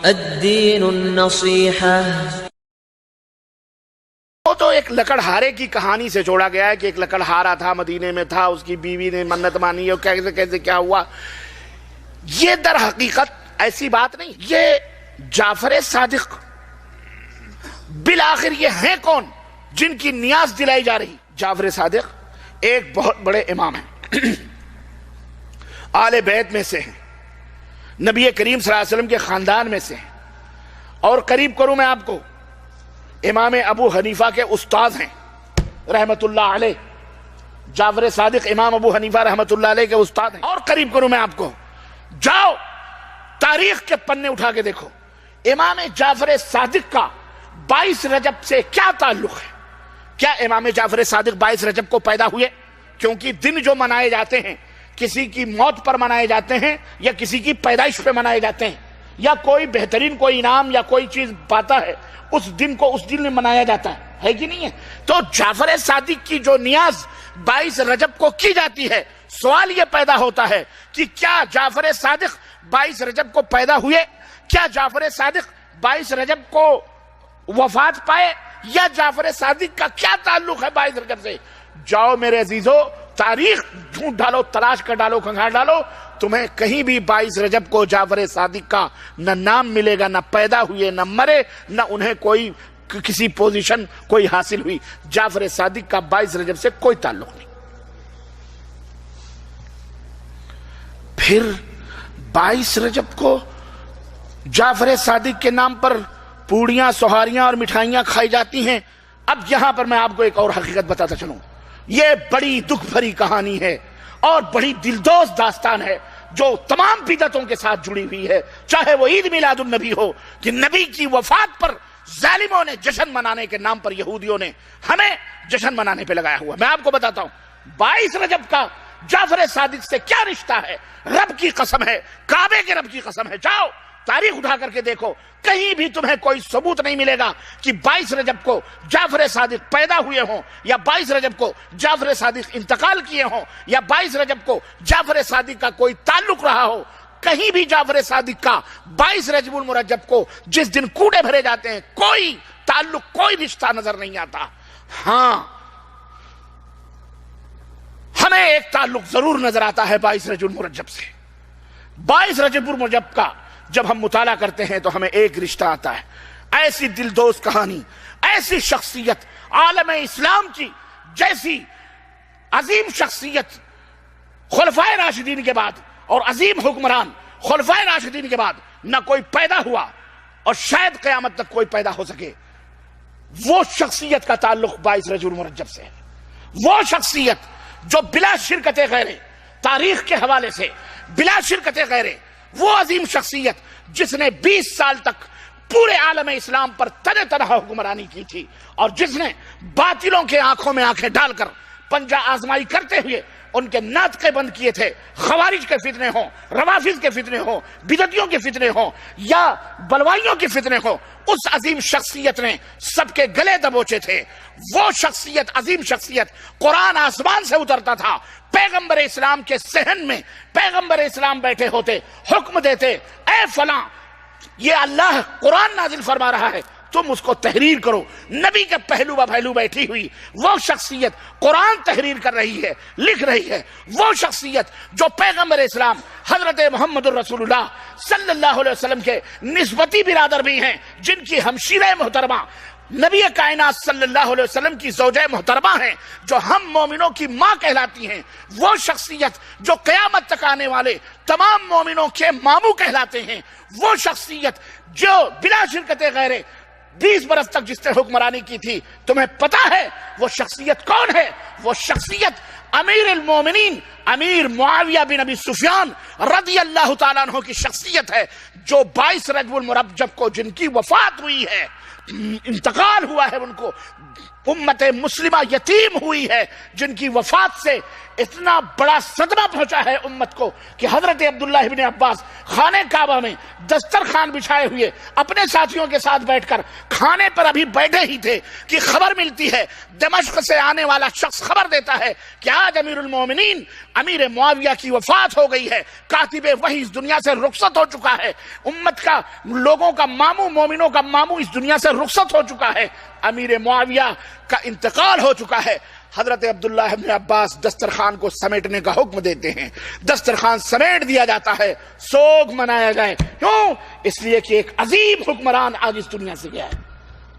الدین النصیحہ۔ وہ تو ایک لکڑہارے کی کہانی سے جوڑا گیا ہے کہ ایک لکڑہارا تھا، مدینے میں تھا، اس کی بیوی نے منت مانی اور کیسے کیسے کیا ہوا۔ یہ در حقیقت ایسی بات نہیں۔ یہ جعفر صادق بالآخر یہ ہیں کون جن کی نیاز دلائی جا رہی؟ جعفر صادق ایک بہت بڑے امام ہیں، آل بیت میں سے ہیں، نبی کریم صلی اللہ علیہ وسلم کے خاندان میں سے ہیں، اور قریب کروں میں آپ کو امام ابو حنیفہ کے استاد ہیں رحمت اللہ علیہ۔ جعفر صادق امام ابو حنیفہ رحمت اللہ علیہ کے استاد ہیں۔ اور قریب کروں میں آپ کو، جاؤ تاریخ کے پنے اٹھا کے دیکھو امام جعفر صادق کا 22 رجب سے کیا تعلق ہے۔ کیا امام جعفر صادق 22 رجب کو پیدا ہوئے؟ کیونکہ دن جو منائے جاتے ہیں کسی کی موت پر منائے جاتے ہیں یا کسی کی پیدائش پہ منائے جاتے ہیں، یا کوئی بہترین کوئی انعام یا کوئی چیز پاتا ہے اس دن کو اس دن میں منایا جاتا ہے کہ نہیں ہے؟ تو جعفر صادق کی جو نیاز 22 رجب کو کی جاتی ہے، سوال یہ پیدا ہوتا ہے کہ کیا جعفر صادق 22 رجب کو پیدا ہوئے؟ کیا جعفر صادق 22 رجب کو وفات پائے؟ یا جعفر صادق کا کیا تعلق ہے 22 رجب سے؟ جاؤ میرے عزیزو، تاریخ ڈھونڈ ڈالو، تلاش کر ڈالو، کھنگار ڈالو، تمہیں کہیں بھی 22 رجب کو جعفر صادق کا نہ نام ملے گا، نہ پیدا ہوئے، نہ مرے، نہ انہیں کوئی کسی پوزیشن کوئی حاصل ہوئی۔ جعفر صادق کا 22 رجب سے کوئی تعلق نہیں۔ پھر 22 رجب کو جعفر صادق کے نام پر پوڑیاں، سوہاریاں اور مٹھائیاں کھائی جاتی ہیں۔ اب یہاں پر میں آپ کو ایک اور حقیقت بتاتا چلوں، یہ بڑی دکھ بھری کہانی ہے اور بڑی دلدوز داستان ہے جو تمام بدعتوں کے ساتھ جڑی ہوئی ہے، چاہے وہ عید میلاد النبی ہو کہ نبی کی وفات پر ظالموں نے جشن منانے کے نام پر یہودیوں نے ہمیں جشن منانے پہ لگایا ہوا۔ میں آپ کو بتاتا ہوں 22 رجب کا جعفر صادق سے کیا رشتہ ہے۔ رب کی قسم ہے، کعبے کے رب کی قسم ہے، جاؤ تاریخ اٹھا کر کے دیکھو، کہیں بھی تمہیں کوئی ثبوت نہیں ملے گا کہ 22 رجب کو جعفر صادق پیدا ہوئے ہوں، یا 22 رجب کو جعفر صادق انتقال کیے ہوں، یا 22 رجب کو جعفر صادق کا کوئی تعلق رہا ہو۔ کہیں بھی جعفر صادق کا 22 رجب المرجب کو جس دن کوڑے بھرے جاتے ہیں کوئی تعلق، کوئی رشتہ نظر نہیں آتا۔ ہاں، ہمیں ایک تعلق ضرور نظر آتا ہے 22 رجب المرجب سے۔ 22 رجب المرجب کا جب ہم مطالعہ کرتے ہیں تو ہمیں ایک رشتہ آتا ہے، ایسی دلدوز کہانی، ایسی شخصیت عالم اسلام کی جیسی عظیم شخصیت خلفائے راشدین کے بعد اور عظیم حکمران خلفائے راشدین کے بعد نہ کوئی پیدا ہوا اور شاید قیامت تک کوئی پیدا ہو سکے۔ وہ شخصیت کا تعلق 22 رجب المرجب سے ہے، وہ شخصیت جو بلا شرکت غیرے، تاریخ کے حوالے سے بلا شرکت غیرے، وہ عظیم شخصیت جس نے 20 سال تک پورے عالم اسلام پر تنہ تنہا حکمرانی کی تھی، اور جس نے باطلوں کے آنکھوں میں آنکھیں ڈال کر پنجہ آزمائی کرتے ہوئے ان کے ناطقے بند کیے تھے، خوارج کے فتنے ہوں، روافض کے فتنے ہوں، بدعتیوں کے فتنے ہوں یا بلوائیوں کے فتنے ہوں، اس عظیم شخصیت نے سب کے گلے دبوچے تھے۔ وہ شخصیت، عظیم شخصیت، قرآن آسمان سے اترتا تھا، پیغمبر اسلام کے صحن میں پیغمبر اسلام بیٹھے ہوتے، حکم دیتے، اے فلاں یہ اللہ قرآن نازل فرما رہا ہے، تم اس کو تحریر کرو۔ نبی کے پہلو با پہلو بیٹھی ہوئی وہ شخصیت قرآن تحریر کر رہی ہے، لکھ رہی ہے۔ وہ شخصیت جو پیغمبر اسلام حضرت محمد الرسول اللہ صلی اللہ علیہ وسلم کے نسبتی برادر بھی ہیں، جن کی ہمشیرہ محترمہ نبی کائنات صلی اللہ علیہ وسلم کی زوجہ محترمہ ہیں، جو ہم مومنوں کی ماں کہلاتی ہیں۔ وہ شخصیت جو قیامت تک آنے والے تمام مومنوں کے ماموں کہلاتے ہیں۔ وہ شخصیت جو بلا شرکت غیرے 20 برس تک جس نے حکمرانی کی تھی، تمہیں پتا ہے وہ شخصیت کون ہے؟ وہ شخصیت امیر المومنین امیر معاویہ بن ابی سفیان رضی اللہ تعالیٰ عنہ کی شخصیت ہے، جو 22 رجب المرجب کو جن کی وفات ہوئی ہے، انتقال ہوا ہے، ان کو امت مسلمہ یتیم ہوئی ہے، جن کی وفات سے اتنا بڑا صدمہ پہنچا ہے امت کو کہ حضرت عبداللہ ابن عباس خانہ کعبہ میں دسترخوان بچھائے ہوئے اپنے ساتھیوں کے ساتھ بیٹھ کر کھانے پر ابھی بیٹھے ہی تھے کہ خبر ملتی ہے، دمشق سے آنے والا شخص خبر دیتا ہے کہ آج امیر المومنین امیر معاویہ کی وفات ہو گئی ہے، کاتب وحی اس دنیا سے رخصت ہو چکا ہے، امت کا، لوگوں کا ماموں، مومنوں کا ماموں اس دنیا سے رخصت ہو چکا ہے، امیر معاویہ کا انتقال ہو چکا ہے۔ حضرت عبداللہ ابن عباس دسترخوان کو سمیٹنے کا حکم دیتے ہیں، دسترخوان سمیٹ دیا جاتا ہے، سوگ منایا جائے۔ کیوں؟ اس لیے کہ ایک عظیم حکمران آج اس دنیا سے گیا ہے،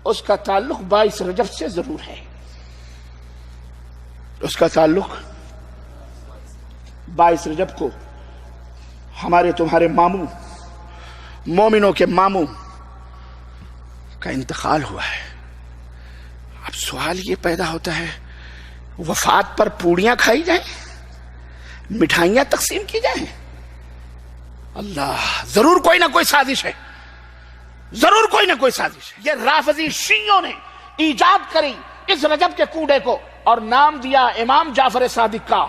اس کا تعلق 22 رجب سے ضرور ہے، اس کا تعلق 22 رجب کو ہمارے تمہارے ماموں، مومنوں کے ماموں کا انتقال ہوا ہے۔ اب سوال یہ پیدا ہوتا ہے، وفات پر پوڑیاں کھائی جائیں، مٹھائیاں تقسیم کی جائیں؟ اللہ، ضرور کوئی نہ کوئی سازش ہے، ضرور کوئی نہ کوئی سازش ہے۔ یہ رافضی شیعوں نے ایجاد کری اس رجب کے کوڑے کو، اور نام دیا امام جعفر صادق کا۔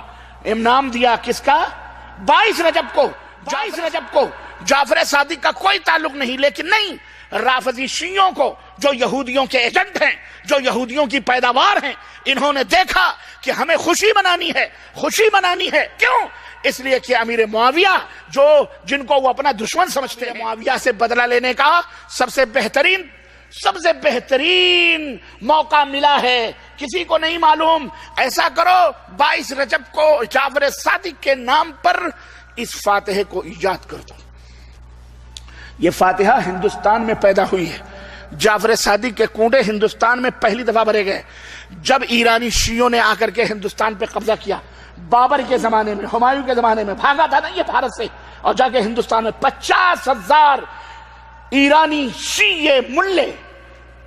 نام دیا کس کا؟ 22 رجب کو۔ 22 رجب کو جعفر صادق کا کوئی تعلق نہیں، لیکن نہیں، رافضی شیعوں کو، جو یہودیوں کے ایجنٹ ہیں، جو یہودیوں کی پیداوار ہیں، انہوں نے دیکھا کہ ہمیں خوشی منانی ہے، خوشی منانی ہے۔ کیوں؟ اس لیے کہ امیر معاویہ، جن کو وہ اپنا دشمن سمجھتے ہیں، معاویہ سے بدلہ لینے کا سب سے بہترین موقع ملا ہے، کسی کو نہیں معلوم۔ ایسا کرو، 22 رجب کو جعفر صادق کے نام پر اس فاتحے کو ایجاد کر دو۔ یہ فاتحہ ہندوستان میں پیدا ہوئی ہے، جعفر صادق کے کنڈے ہندوستان میں پہلی دفعہ بھرے گئے جب ایرانی شیعوں نے آ کر کے ہندوستان پہ قبضہ کیا۔ بابر کے زمانے میں، ہمایوں کے زمانے میں بھاگا تھا نا یہ بھارت سے، اور جا کے ہندوستان میں 50,000 ایرانی شیعہ ملے،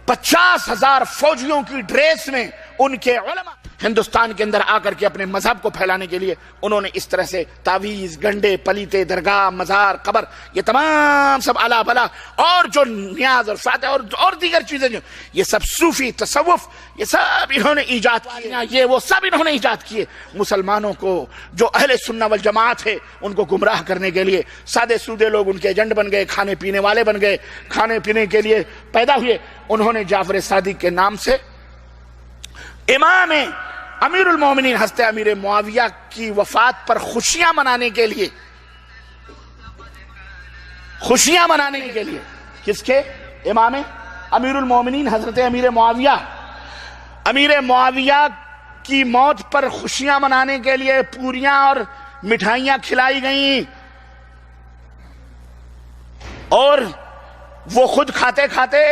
50,000 فوجیوں کی ڈریس میں ان کے علماء ہندوستان کے اندر آ کر کے اپنے مذہب کو پھیلانے کے لیے انہوں نے اس طرح سے تعویذ، گنڈے، پلیتے، درگاہ، مزار، قبر، یہ تمام سب الا بلا، اور جو نیاز اور فاتح اور دیگر چیزیں، جو یہ سب صوفی تصوف، یہ سب انہوں نے ایجاد کیا، یہ وہ سب انہوں نے ایجاد کیے، مسلمانوں کو، جو اہل سنہ والجماعت ہے، ان کو گمراہ کرنے کے لیے۔ سادے سودے لوگ ان کے ایجنٹ بن گئے، کھانے پینے والے بن گئے، کھانے پینے کے لیے پیدا ہوئے۔ انہوں نے جعفر صادق کے نام سے امام امیر المومنین حضرت امیر معاویہ کی وفات پر خوشیاں منانے کے لیے، کس کے؟ امام امیر المومنین حضرت امیر معاویہ کی موت پر خوشیاں منانے کے لیے پوریاں اور مٹھائیاں کھلائی گئیں، اور وہ خود کھاتے کھاتے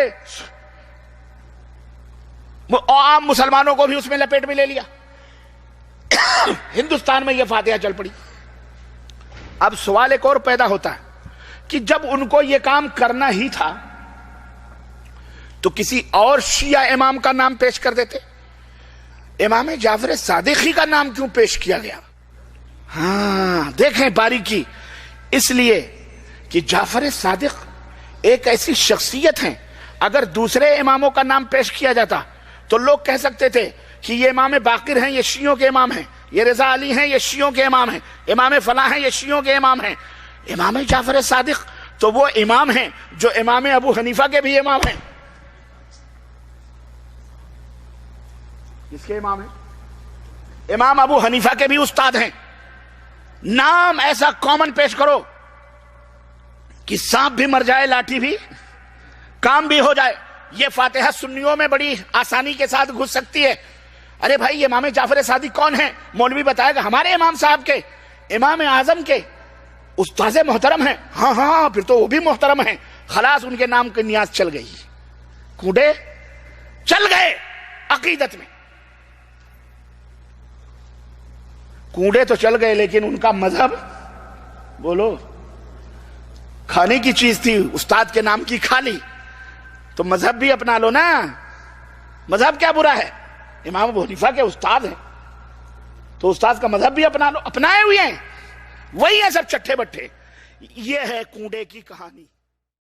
عام مسلمانوں کو بھی اس میں لپیٹ میں لے لیا۔ ہندوستان میں یہ فاتحہ چل پڑی۔ اب سوال ایک اور پیدا ہوتا ہے کہ جب ان کو یہ کام کرنا ہی تھا تو کسی اور شیعہ امام کا نام پیش کر دیتے، امام جعفر صادق ہی کا نام کیوں پیش کیا گیا؟ ہاں دیکھیں باریکی، اس لیے کہ جعفر صادق ایک ایسی شخصیت ہیں، اگر دوسرے اماموں کا نام پیش کیا جاتا تو لوگ کہہ سکتے تھے کہ یہ امام باقر ہیں، یہ شیعوں کے امام ہیں، یہ رضا علی ہیں، یہ شیعوں کے امام ہیں، امام فلاں ہیں، یہ شیعوں کے امام ہیں۔ امام جعفر صادق تو وہ امام ہیں جو امام ابو حنیفہ کے بھی امام ہیں۔ کس کے امام ہیں؟ امام ابو حنیفہ کے بھی استاد ہیں۔ نام ایسا کامن پیش کرو کہ سانپ بھی مر جائے، لاٹھی بھی کام بھی ہو جائے۔ یہ فاتحہ سنیوں میں بڑی آسانی کے ساتھ گھس سکتی ہے۔ ارے بھائی امام جعفر صادق کون ہیں؟ مولوی بتائے گا ہمارے امام صاحب کے، امام اعظم کے استاذ محترم ہیں۔ ہاں پھر تو وہ بھی محترم ہیں، خلاص ان کے نام کی نیاز چل گئی، کوڑے چل گئے عقیدت میں۔ کوڑے تو چل گئے لیکن ان کا مذہب، بولو، کھانے کی چیز تھی، استاد کے نام کی کھا لی، تو مذہب بھی اپنا لو نا۔ مذہب کیا برا ہے؟ امام ابو حنیفہ کے استاد ہیں تو استاد کا مذہب بھی اپنا لو، اپنائے ہوئے ہیں، وہی ہیں سب چٹھے بٹھے۔ یہ ہے کوڑے کی کہانی۔